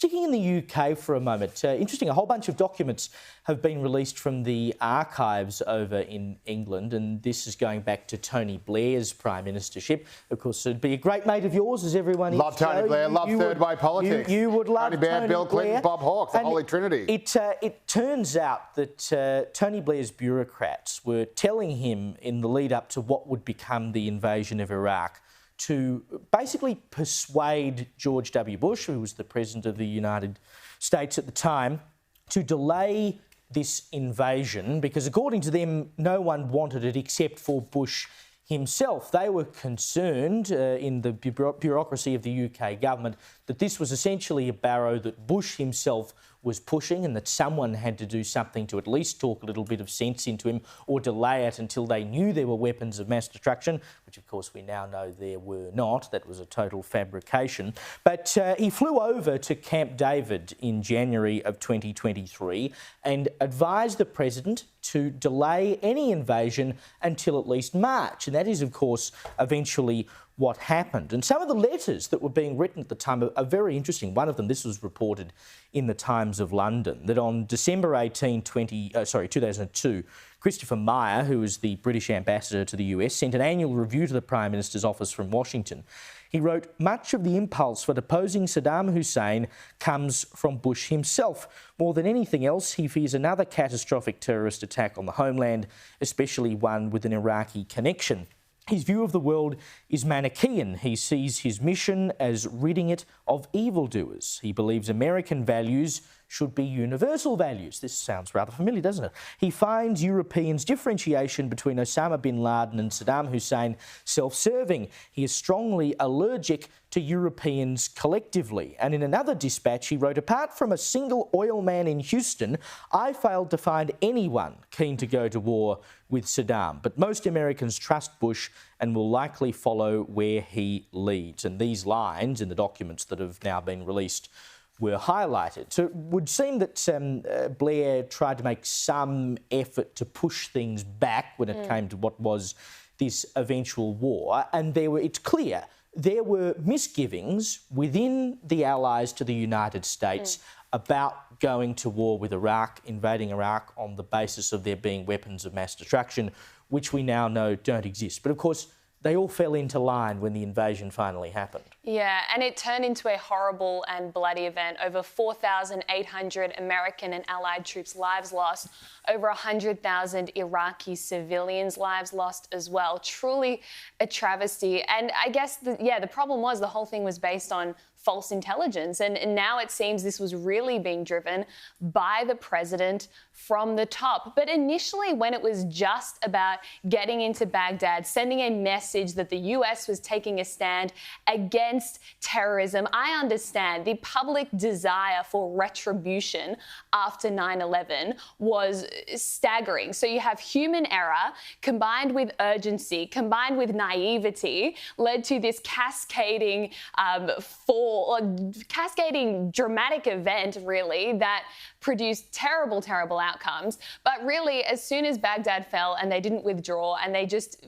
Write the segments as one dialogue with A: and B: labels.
A: sticking in the UK for a moment, interesting, a whole bunch of documents have been released from the archives over in England, and this is going back to Tony Blair's prime ministership. Of course, it'd be a great mate of yours, as everyone is.
B: Love Tony Blair, love third-way politics.
A: You would love
B: Tony Blair, Bill Clinton,
A: Blair.
B: Bob Hawke, the Holy Trinity.
A: It turns out that Tony Blair's bureaucrats were telling him in the lead-up to what would become the invasion of Iraq to basically persuade George W. Bush, who was the President of the United States at the time, to delay this invasion because, according to them, no one wanted it except for Bush himself. They were concerned in the bureaucracy of the UK government that this was essentially a barrow that Bush himself was pushing, and that someone had to do something to at least talk a little bit of sense into him or delay it until they knew there were weapons of mass destruction, which of course we now know there were not. That was a total fabrication. But he flew over to Camp David in January of 2023 and advised the President to delay any invasion until at least March. And that is, of course, eventually what happened. And some of the letters that were being written at the time are very interesting. One of them, this was reported in the Times of London, that on December 18, 2002, Christopher Meyer, who was the British ambassador to the US, sent an annual review to the Prime Minister's office from Washington. He wrote, "Much of the impulse for deposing Saddam Hussein comes from Bush himself. More than anything else, he fears another catastrophic terrorist attack on the homeland, especially one with an Iraqi connection. His view of the world is Manichaean. He sees his mission as ridding it of evildoers. He believes American values should be universal values." This sounds rather familiar, doesn't it? "He finds Europeans' differentiation between Osama bin Laden and Saddam Hussein self-serving. He is strongly allergic to Europeans collectively." And in another dispatch, he wrote, "Apart from a single oil man in Houston, I failed to find anyone keen to go to war with Saddam. But most Americans trust Bush and will likely follow where he leads." And these lines in the documents that have now been released were highlighted. So it would seem that Blair tried to make some effort to push things back when it came to what was this eventual war. And it's clear there were misgivings within the allies to the United States about going to war with Iraq, invading Iraq on the basis of there being weapons of mass destruction, which we now know don't exist. But of course, they all fell into line when the invasion finally happened.
C: Yeah, and it turned into a horrible and bloody event. Over 4,800 American and Allied troops' lives lost, over 100,000 Iraqi civilians' lives lost as well. Truly a travesty. And I guess, the problem was the whole thing was based on false intelligence. And now it seems this was really being driven by the president from the top. But initially, when it was just about getting into Baghdad, sending a message that the US was taking a stand against terrorism, I understand the public desire for retribution after 9/11 was staggering. So you have human error combined with urgency, combined with naivety, led to this cascading dramatic event, really, that produced terrible, terrible outcomes. But really, as soon as Baghdad fell and they didn't withdraw and they just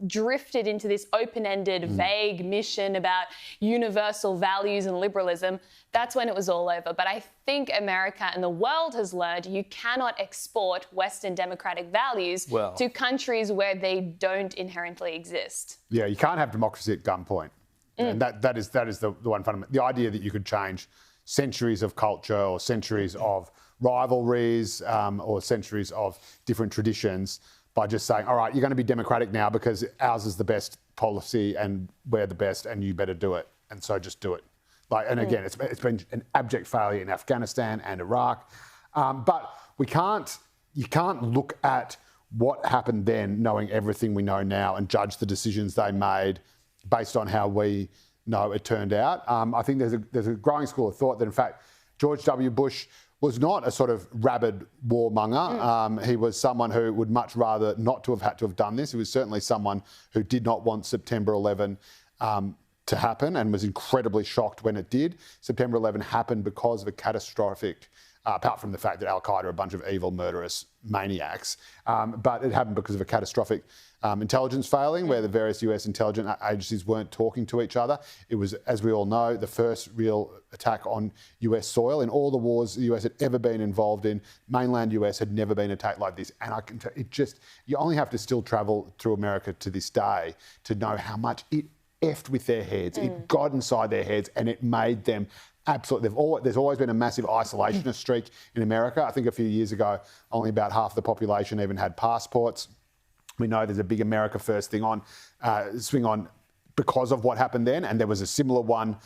C: drifted into this open-ended, vague mission about universal values and liberalism, that's when it was all over. But I think America and the world has learned you cannot export Western democratic values to countries where they don't inherently exist.
B: Yeah, you can't have democracy at gunpoint. And that is the one fundamental. The idea that you could change centuries of culture or centuries of rivalries or centuries of different traditions by just saying, all right, you're going to be democratic now because ours is the best policy and we're the best and you better do it. And so just do it. And again, it's been an abject failure in Afghanistan and Iraq. But you can't look at what happened then, knowing everything we know now, and judge the decisions they made based on how we know it turned out. I think there's a growing school of thought that, in fact, George W. Bush was not a sort of rabid warmonger. He was someone who would much rather not to have had to have done this. He was certainly someone who did not want September 11 to happen and was incredibly shocked when it did. September 11 happened because of a catastrophic apart from the fact that Al-Qaeda are a bunch of evil, murderous maniacs. But it happened because of a catastrophic intelligence failing where the various US intelligence agencies weren't talking to each other. It was, as we all know, the first real attack on US soil. In all the wars the US had ever been involved in, mainland US had never been attacked like this. And I can tell you only have to still travel through America to this day to know how much it effed with their heads. It got inside their heads and it made them absolutely. There's always been a massive isolationist streak in America. I think a few years ago, only about half the population even had passports. We know there's a big America First swing on because of what happened then, and there was a similar one,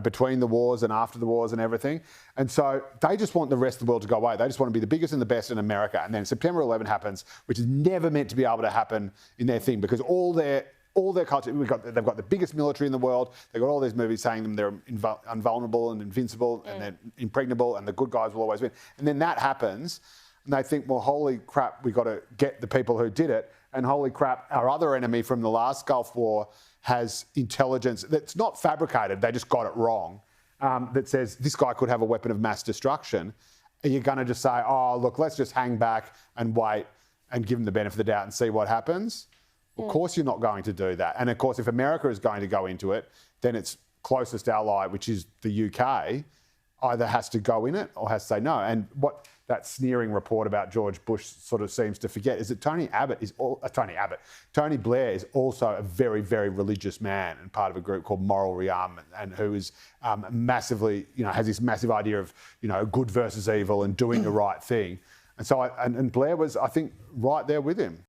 B: between the wars and after the wars and everything. And so they just want the rest of the world to go away. They just want to be the biggest and the best in America. And then September 11 happens, which is never meant to be able to happen in their thing because all their culture, they've got the biggest military in the world. They've got all these movies saying they're invulnerable and invincible and they're impregnable and the good guys will always win. And then that happens and they think, well, holy crap, we've got to get the people who did it. And holy crap, our other enemy from the last Gulf War has intelligence that's not fabricated, they just got it wrong, that says this guy could have a weapon of mass destruction. Are you going to just say, oh, look, let's just hang back and wait and give them the benefit of the doubt and see what happens? Of course you're not going to do that. And of course, if America is going to go into it, then its closest ally, which is the UK, either has to go in it or has to say no. And what that sneering report about George Bush sort of seems to forget is that Tony Blair is also a very, very religious man and part of a group called Moral Rearmament, and who is massively, has this massive idea of, good versus evil and doing the right thing. And so, and Blair was, I think, right there with him.